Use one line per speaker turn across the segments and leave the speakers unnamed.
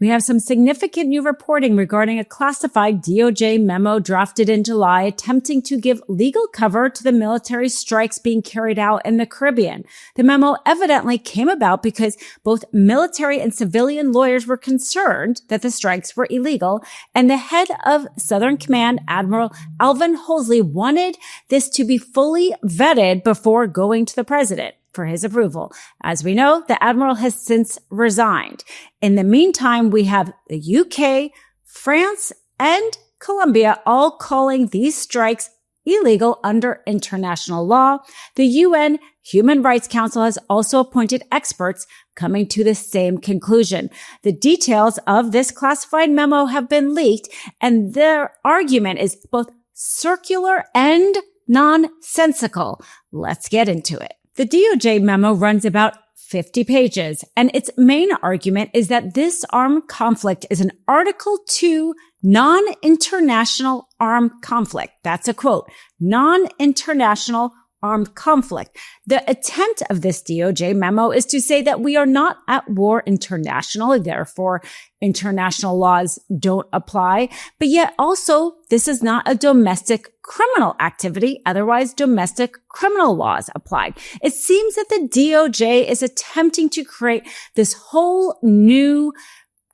We have some significant new reporting regarding a classified DOJ memo drafted in July attempting to give legal cover to the military strikes being carried out in the Caribbean. The memo evidently came about because both military and civilian lawyers were concerned that the strikes were illegal, and the head of Southern Command, Admiral Alvin Holsey, wanted this to be fully vetted before going to the president for his approval. As we know, the admiral has since resigned. In the meantime, we have the UK, France, and Colombia all calling these strikes illegal under international law. The UN Human Rights Council has also appointed experts coming to the same conclusion. The details of this classified memo have been leaked, and their argument is both circular and nonsensical. Let's get into it. The DOJ memo runs about 50 pages, and its main argument is that this armed conflict is an Article 2 non-international armed conflict. That's a quote. Non-international armed conflict. The attempt of this DOJ memo is to say that we are not at war internationally, therefore international laws don't apply. But yet also, this is not a domestic criminal activity, otherwise domestic criminal laws apply. It seems that the DOJ is attempting to create this whole new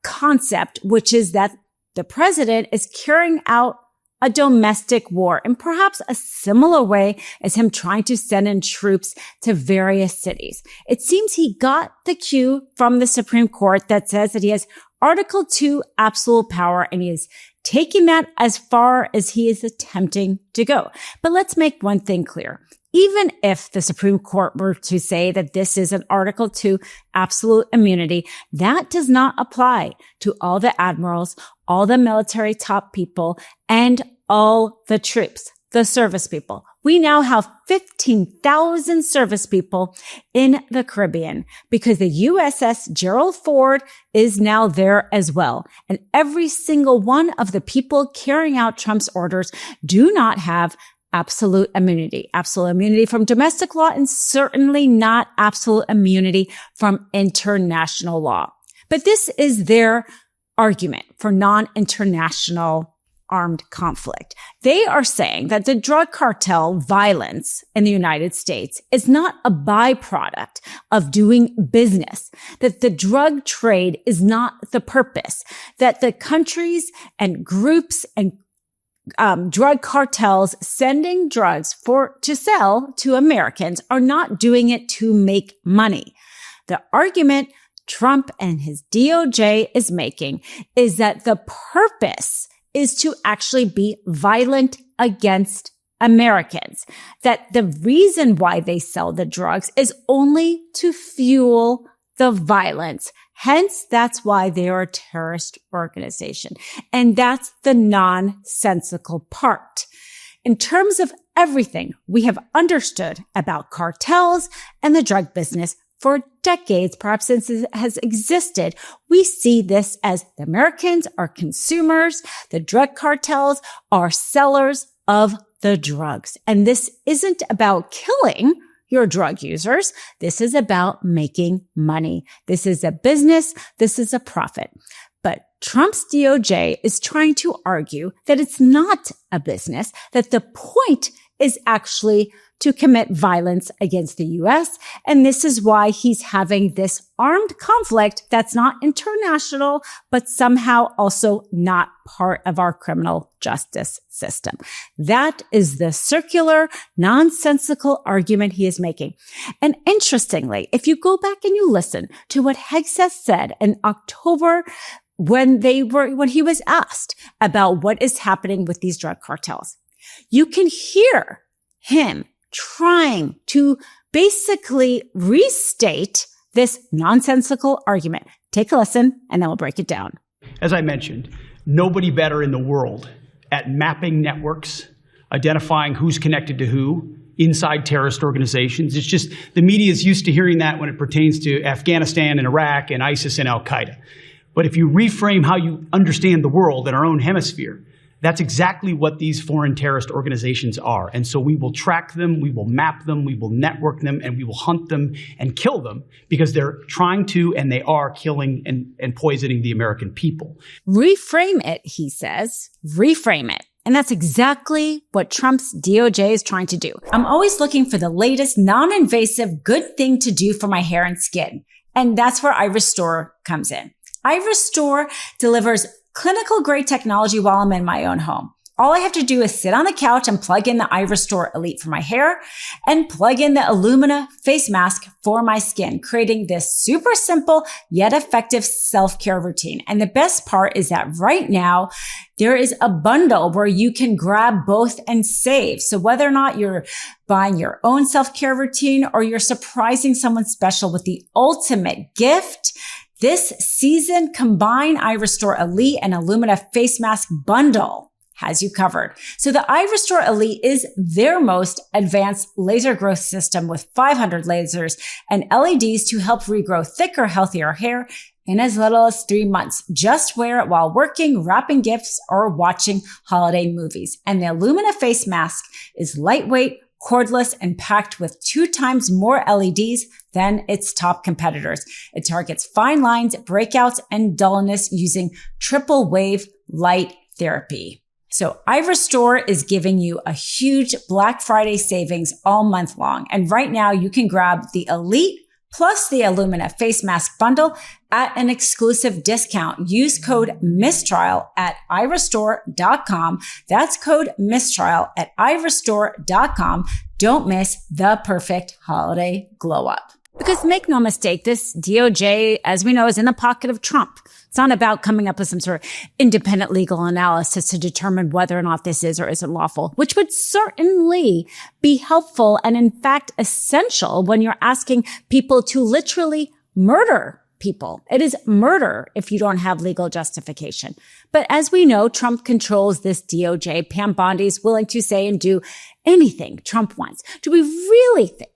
concept, which is that the president is carrying out a domestic war in perhaps a similar way as him trying to send in troops to various cities. It seems he got the cue from the Supreme Court that says that he has Article 2 absolute power, and he is taking that as far as he is attempting to go. But let's make one thing clear. Even if the Supreme Court were to say that this is an Article 2 absolute immunity, that does not apply to all the admirals, all the military top people, and all the troops, the service people. We now have 15,000 service people in the Caribbean because the USS Gerald Ford is now there as well. And every single one of the people carrying out Trump's orders do not have absolute immunity. Absolute immunity from domestic law, and certainly not absolute immunity from international law. But this is their argument for non-international armed conflict. They are saying that the drug cartel violence in the United States is not a byproduct of doing business, that the drug trade is not the purpose, that the countries and groups and drug cartels sending drugs to sell to Americans are not doing it to make money. The argument Trump and his DOJ is making is that the purpose is to actually be violent against Americans, that the reason why they sell the drugs is only to fuel the violence. Hence, that's why they are a terrorist organization. And that's the nonsensical part. In terms of everything we have understood about cartels and the drug business for decades, perhaps since it has existed, we see this as the Americans are consumers, the drug cartels are sellers of the drugs. And this isn't about killing your drug users. This is about making money. This is a business. This is a profit. But Trump's DOJ is trying to argue that it's not a business, that the point is actually to commit violence against the U.S. And this is why he's having this armed conflict that's not international, but somehow also not part of our criminal justice system. That is the circular, nonsensical argument he is making. And interestingly, if you go back and you listen to what Hegseth said in October, when he was asked about what is happening with these drug cartels, you can hear him trying to basically restate this nonsensical argument. Take a listen, and then we'll break it down.
As I mentioned, nobody better in the world at mapping networks, identifying who's connected to who inside terrorist organizations. It's just the media is used to hearing that when it pertains to Afghanistan and Iraq and ISIS and Al-Qaeda. But if you reframe how you understand the world in our own hemisphere, That's exactly what these foreign terrorist organizations are. And so we will track them, we will map them, we will network them, and we will hunt them and kill them because they're trying to, and they are killing and poisoning the American people.
Reframe it, he says. Reframe it. And that's exactly what Trump's DOJ is trying to do. I'm always looking for the latest non-invasive good thing to do for my hair and skin. And that's where iRestore comes in. iRestore delivers clinical grade technology while I'm in my own home. All I have to do is sit on the couch and plug in the iRestore Elite for my hair and plug in the Illumina face mask for my skin, creating this super simple yet effective self-care routine. And the best part is that right now, there is a bundle where you can grab both and save. So whether or not you're buying your own self-care routine or you're surprising someone special with the ultimate gift, this season, combine iRestore Elite and Illumina face mask bundle has you covered. So the iRestore Elite is their most advanced laser growth system with 500 lasers and LEDs to help regrow thicker, healthier hair in as little as 3 months. Just wear it while working, wrapping gifts, or watching holiday movies. And the Illumina face mask is lightweight, cordless, and packed with 2 times more LEDs than its top competitors. It targets fine lines, breakouts, and dullness using triple wave light therapy. So iRestore is giving you a huge Black Friday savings all month long. And right now you can grab the Elite plus the Illumina face mask bundle at an exclusive discount. Use code MISTRIAL at iRestore.com. That's code MISTRIAL at iRestore.com. Don't miss the perfect holiday glow up. Because make no mistake, this DOJ, as we know, is in the pocket of Trump. It's not about coming up with some sort of independent legal analysis to determine whether or not this is or isn't lawful, which would certainly be helpful and in fact essential when you're asking people to literally murder people. It is murder if you don't have legal justification. But as we know, Trump controls this DOJ. Pam Bondi is willing to say and do anything Trump wants. Do we really think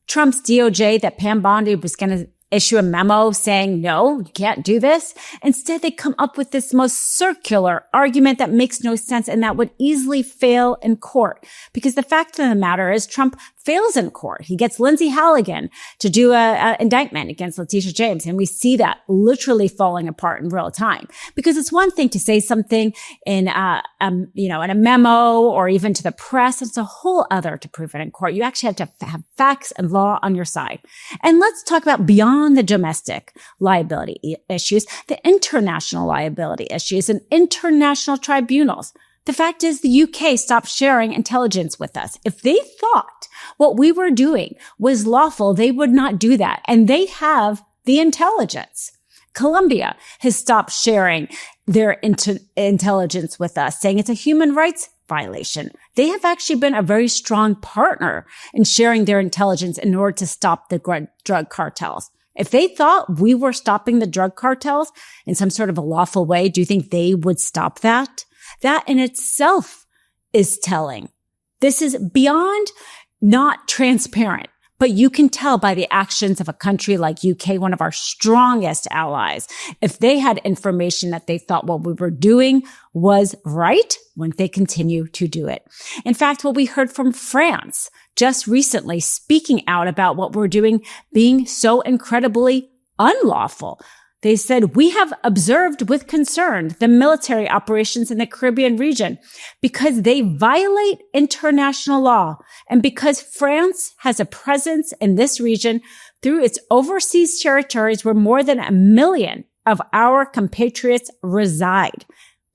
Trump's DOJ that Pam Bondi was going to issue a memo saying, no, you can't do this? Instead, they come up with this most circular argument that makes no sense and that would easily fail in court. Because the fact of the matter is Trump fails in court. He gets Lindsey Halligan to do a indictment against Letitia James. And we see that literally falling apart in real time. Because it's one thing to say something in a memo or even to the press. It's a whole other to prove it in court. You actually have to have facts and law on your side. And let's talk about beyond the domestic liability issues, the international liability issues and international tribunals. The fact is the UK stopped sharing intelligence with us. If they thought what we were doing was lawful, they would not do that. And they have the intelligence. Colombia has stopped sharing their intelligence with us, saying it's a human rights violation. They have actually been a very strong partner in sharing their intelligence in order to stop the drug cartels. If they thought we were stopping the drug cartels in some sort of a lawful way, do you think they would stop that? That in itself is telling. This is beyond not transparent, but you can tell by the actions of a country like UK, one of our strongest allies. If they had information that they thought what we were doing was right, wouldn't they continue to do it? In fact, what we heard from France just recently speaking out about what we're doing being so incredibly unlawful. They said, we have observed with concern the military operations in the Caribbean region because they violate international law and because France has a presence in this region through its overseas territories where more than 1 million of our compatriots reside.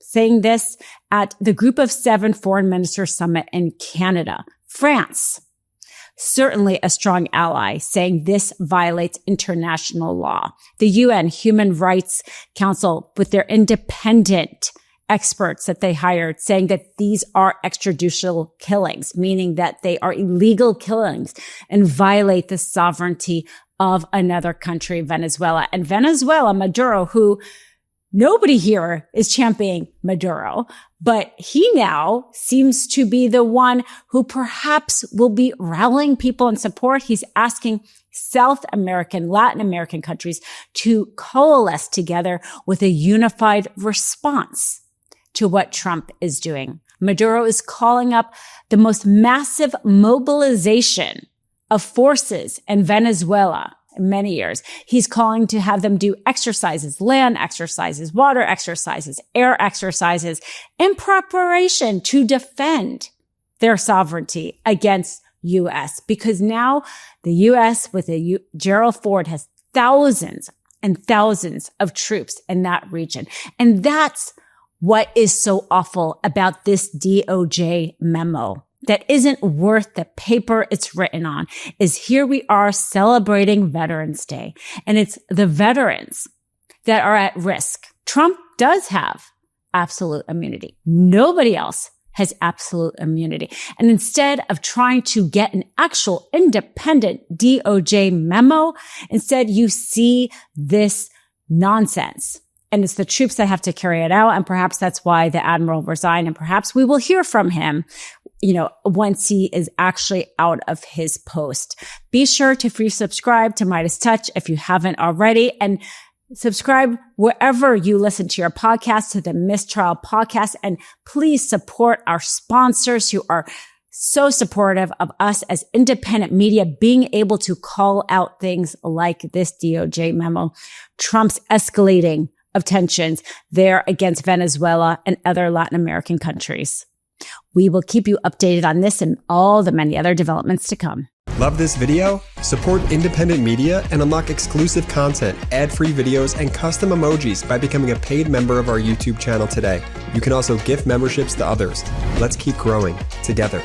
Saying this at the Group of 7 Foreign Ministers Summit in Canada. France, certainly a strong ally, saying this violates international law. The UN Human Rights Council, with their independent experts that they hired, saying that these are extrajudicial killings, meaning that they are illegal killings and violate the sovereignty of another country, Venezuela. And Venezuela, Maduro, who nobody here is championing Maduro, but he now seems to be the one who perhaps will be rallying people in support. He's asking South American, Latin American countries to coalesce together with a unified response to what Trump is doing. Maduro is calling up the most massive mobilization of forces in Venezuela in many years. He's calling to have them do exercises, land exercises, water exercises, air exercises in preparation to defend their sovereignty against U.S. Because now the U.S. with Gerald Ford has thousands and thousands of troops in that region. And that's what is so awful about this DOJ memo that isn't worth the paper it's written on is here we are celebrating Veterans Day, and it's the veterans that are at risk. Trump does have absolute immunity. Nobody else has absolute immunity. And instead of trying to get an actual independent DOJ memo, instead you see this nonsense. And it's the troops that have to carry it out. And perhaps that's why the admiral resigned. And perhaps we will hear from him, once he is actually out of his post. Be sure to free subscribe to MeidasTouch if you haven't already. And subscribe wherever you listen to your podcast, to the Mistrial Podcast. And please support our sponsors who are so supportive of us as independent media being able to call out things like this DOJ memo, Trump's escalating of tensions there against Venezuela and other Latin American countries. We will keep you updated on this and all the many other developments to come.
Love this video? Support independent media and unlock exclusive content, ad-free videos, and custom emojis by becoming a paid member of our YouTube channel today. You can also gift memberships to others. Let's keep growing together.